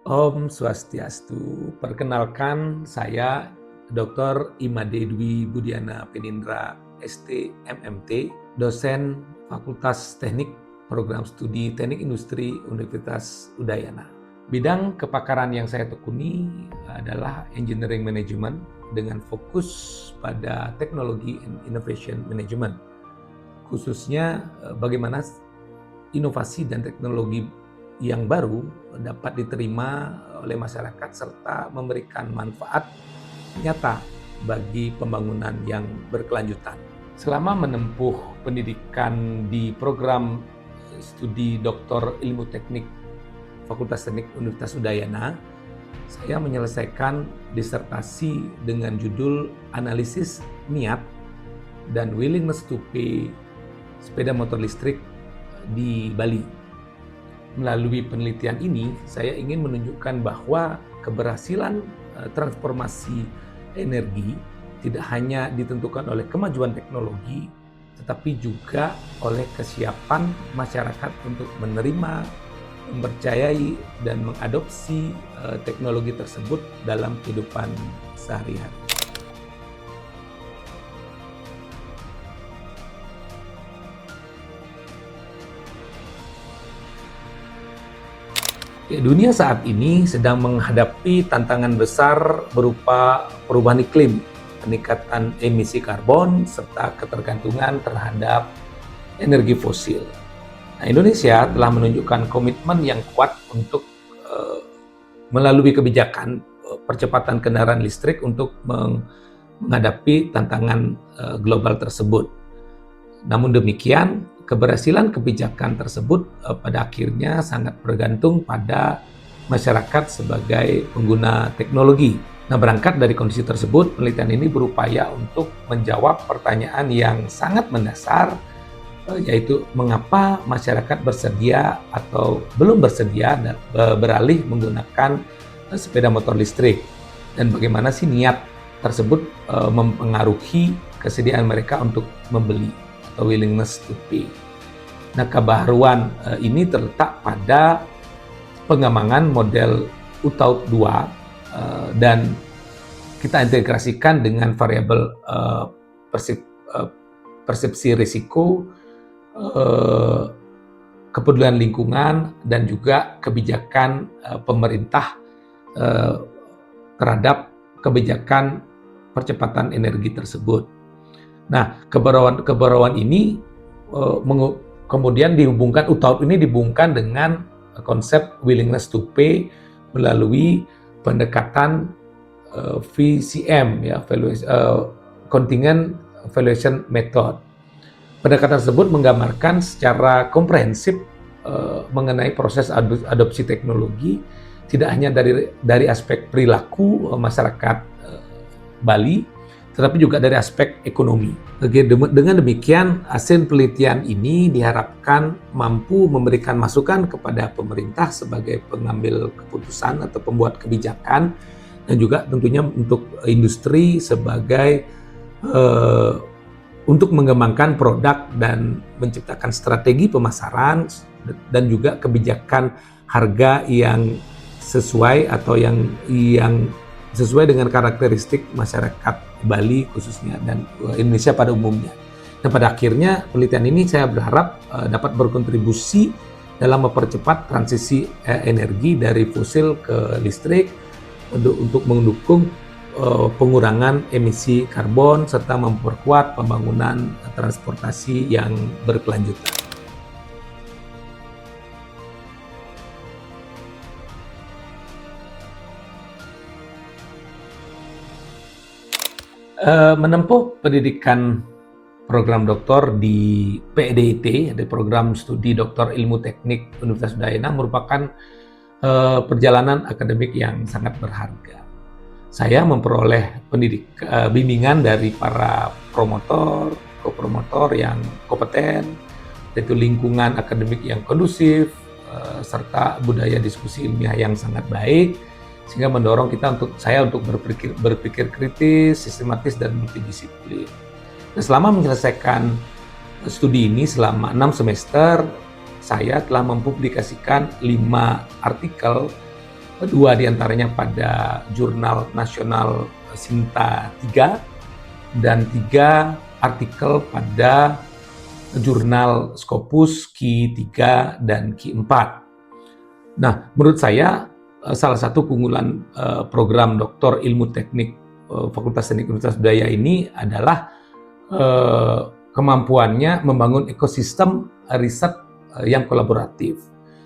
Om Swastiastu. Perkenalkan, saya Dr. Imade Dwi Budiana Penindra, ST, MMT, dosen Fakultas Teknik Program Studi Teknik Industri Universitas Udayana. Bidang kepakaran yang saya tekuni adalah Engineering Management dengan fokus pada Technology and Innovation Management. Khususnya bagaimana inovasi dan teknologi yang baru dapat diterima oleh masyarakat serta memberikan manfaat nyata bagi pembangunan yang berkelanjutan. Selama menempuh pendidikan di program studi Doktor Ilmu Teknik Fakultas Teknik Universitas Udayana, saya menyelesaikan disertasi dengan judul Analisis Niat dan Willingness to Pay Sepeda Motor Listrik di Bali. Melalui penelitian ini, saya ingin menunjukkan bahwa keberhasilan transformasi energi tidak hanya ditentukan oleh kemajuan teknologi, tetapi juga oleh kesiapan masyarakat untuk menerima, mempercayai, dan mengadopsi teknologi tersebut dalam kehidupan sehari-hari. Dunia saat ini sedang menghadapi tantangan besar berupa perubahan iklim, peningkatan emisi karbon, serta ketergantungan terhadap energi fosil. Nah, Indonesia telah menunjukkan komitmen yang kuat untuk melalui kebijakan percepatan kendaraan listrik untuk menghadapi tantangan global tersebut. Namun demikian, keberhasilan kebijakan tersebut pada akhirnya sangat bergantung pada masyarakat sebagai pengguna teknologi. Nah, berangkat dari kondisi tersebut, penelitian ini berupaya untuk menjawab pertanyaan yang sangat mendasar, yaitu mengapa masyarakat bersedia atau belum bersedia beralih menggunakan sepeda motor listrik, dan bagaimana sih niat tersebut mempengaruhi kesediaan mereka untuk membeli atau willingness to pay. Nah, kebaruan ini terletak pada pengembangan model UTAUT 2 dan kita integrasikan dengan variabel persepsi risiko, kepedulian lingkungan, dan juga kebijakan pemerintah terhadap kebijakan percepatan energi tersebut. Nah, kebaruan ini kemudian dihubungkan, UTAUT ini dihubungkan dengan konsep willingness to pay melalui pendekatan VCM, ya, Contingent Valuation Method. Pendekatan tersebut menggambarkan secara komprehensif mengenai proses adopsi teknologi, tidak hanya dari aspek perilaku masyarakat Bali, tetapi juga dari aspek ekonomi. Dengan demikian, hasil penelitian ini diharapkan mampu memberikan masukan kepada pemerintah sebagai pengambil keputusan atau pembuat kebijakan, dan juga tentunya untuk industri sebagai untuk mengembangkan produk dan menciptakan strategi pemasaran dan juga kebijakan harga yang sesuai atau yang sesuai dengan karakteristik masyarakat Bali khususnya dan Indonesia pada umumnya. Dan pada akhirnya penelitian ini saya berharap dapat berkontribusi dalam mempercepat transisi energi dari fosil ke listrik untuk mendukung pengurangan emisi karbon serta memperkuat pembangunan transportasi yang berkelanjutan. Menempuh pendidikan program doktor di PDIT, di program studi Doktor Ilmu Teknik Universitas Udayana, merupakan perjalanan akademik yang sangat berharga. Saya memperoleh bimbingan dari para promotor, kopromotor yang kompeten, yaitu lingkungan akademik yang kondusif, serta budaya diskusi ilmiah yang sangat baik, sehingga mendorong saya untuk berpikir kritis, sistematis, dan multidisiplin. Nah, selama menyelesaikan studi ini selama 6 semester, saya telah mempublikasikan 5 artikel dua diantaranya pada Jurnal Nasional Sinta 3 dan 3 artikel pada Jurnal Scopus Q3 dan Q4. Nah, menurut saya salah satu keunggulan program Doktor Ilmu Teknik Fakultas Teknik Universitas Budaya ini adalah kemampuannya membangun ekosistem riset yang kolaboratif,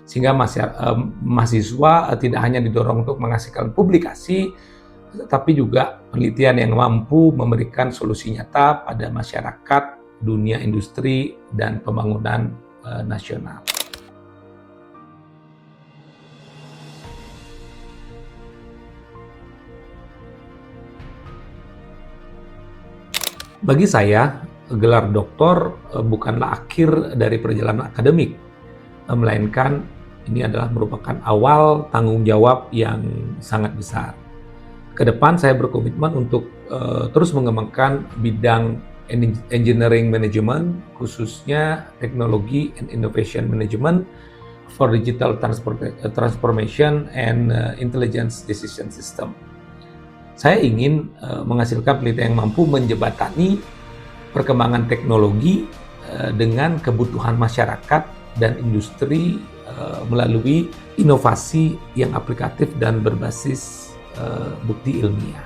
sehingga mahasiswa tidak hanya didorong untuk menghasilkan publikasi, tapi juga penelitian yang mampu memberikan solusi nyata pada masyarakat, dunia industri, dan pembangunan nasional. Bagi saya, gelar doktor bukanlah akhir dari perjalanan akademik, melainkan ini adalah merupakan awal tanggung jawab yang sangat besar. Ke depan saya berkomitmen untuk terus mengembangkan bidang engineering management, khususnya teknologi and innovation management for digital transformation and intelligence decision system. Saya ingin menghasilkan penelitian yang mampu menjembatani perkembangan teknologi dengan kebutuhan masyarakat dan industri melalui inovasi yang aplikatif dan berbasis bukti ilmiah.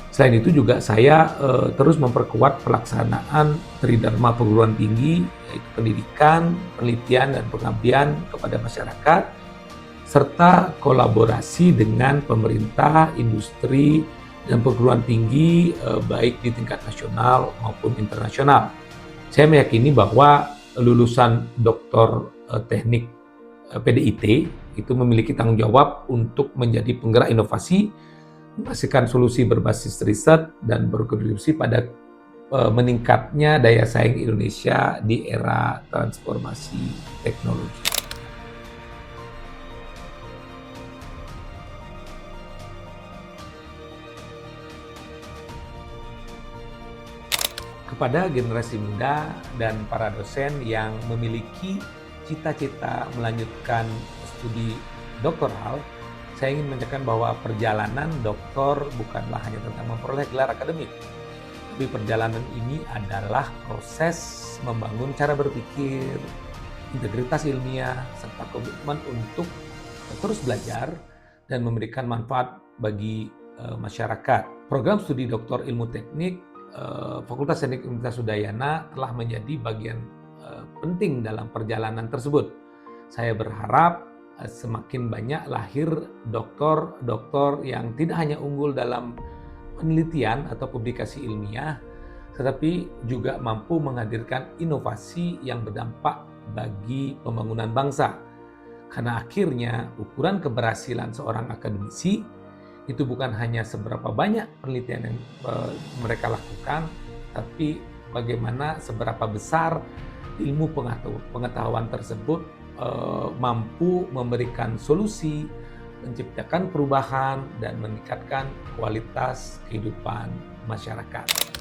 Selain itu juga saya terus memperkuat pelaksanaan tridharma perguruan tinggi, yaitu pendidikan, penelitian, dan pengabdian kepada masyarakat, serta kolaborasi dengan pemerintah, industri, dan perguruan tinggi baik di tingkat nasional maupun internasional. Saya meyakini bahwa lulusan Doktor Teknik PDIT itu memiliki tanggung jawab untuk menjadi penggerak inovasi, menghasilkan solusi berbasis riset, dan berkontribusi pada meningkatnya daya saing Indonesia di era transformasi teknologi. Kepada generasi muda dan para dosen yang memiliki cita-cita melanjutkan studi doktoral, saya ingin menyatakan bahwa perjalanan doktor bukanlah hanya tentang memperoleh gelar akademik, tapi perjalanan ini adalah proses membangun cara berpikir, integritas ilmiah, serta komitmen untuk terus belajar dan memberikan manfaat bagi masyarakat. Program studi Doktor Ilmu Teknik Fakultas Teknik Universitas Udayana telah menjadi bagian penting dalam perjalanan tersebut. Saya berharap semakin banyak lahir doktor-doktor yang tidak hanya unggul dalam penelitian atau publikasi ilmiah, tetapi juga mampu menghadirkan inovasi yang berdampak bagi pembangunan bangsa. Karena akhirnya ukuran keberhasilan seorang akademisi itu bukan hanya seberapa banyak penelitian yang mereka lakukan, tapi bagaimana seberapa besar ilmu pengetahuan tersebut mampu memberikan solusi, menciptakan perubahan, dan meningkatkan kualitas kehidupan masyarakat.